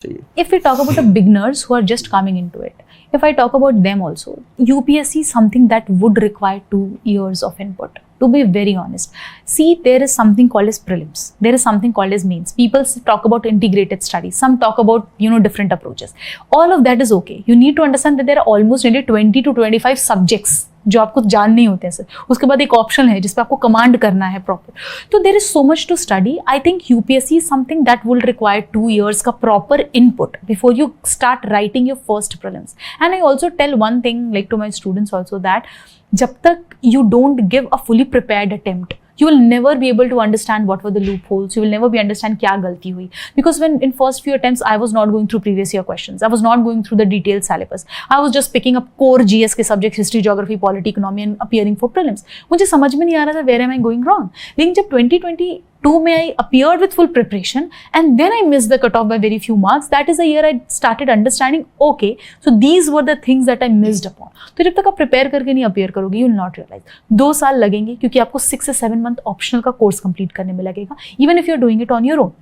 चाहिए? If we talk about the beginners who are just coming into it, if I talk about them also, UPSC is something that would require 2 years of input, to be very honest. See, there is something called as prelims, there is something called as mains. People talk about integrated studies, some talk about different approaches. All of that is okay. You need to understand that there are almost nearly 20 to 25 subjects जो आपको जानने होते हैं sir. उसके बाद एक option है जिसपे आपको कमांड करना है प्रॉपर. तो there is so much to study. I think UPSC is something that will require 2 years का proper input before you start writing your first prelims. And I also tell one thing like to my students also that जब तक you don't give a fully prepared attempt, you will never be able to understand what were the loopholes. You will never be understand kya galti hui. Because when in first few attempts, I was not going through previous year questions. I was not going through the detailed syllabus. I was just picking up core GS के subjects, history, geography, polity, economy and appearing for prelims. मुझे समझ में नहीं आ रहा था where am I going wrong. लेकिन जब 2022 में I appeared with full preparation and then I missed the cutoff by very few marks, that is the year I started understanding, okay, so these were the things that I missed upon. तो जब तक आप prepare करके नहीं appear करोगे, you will not realize. 2 साल लगेंगे क्योंकि आपको 6 से 7 month ऑप्शनल का कोर्स कंप्लीट करने में लगेगा, even if you are doing it on your own.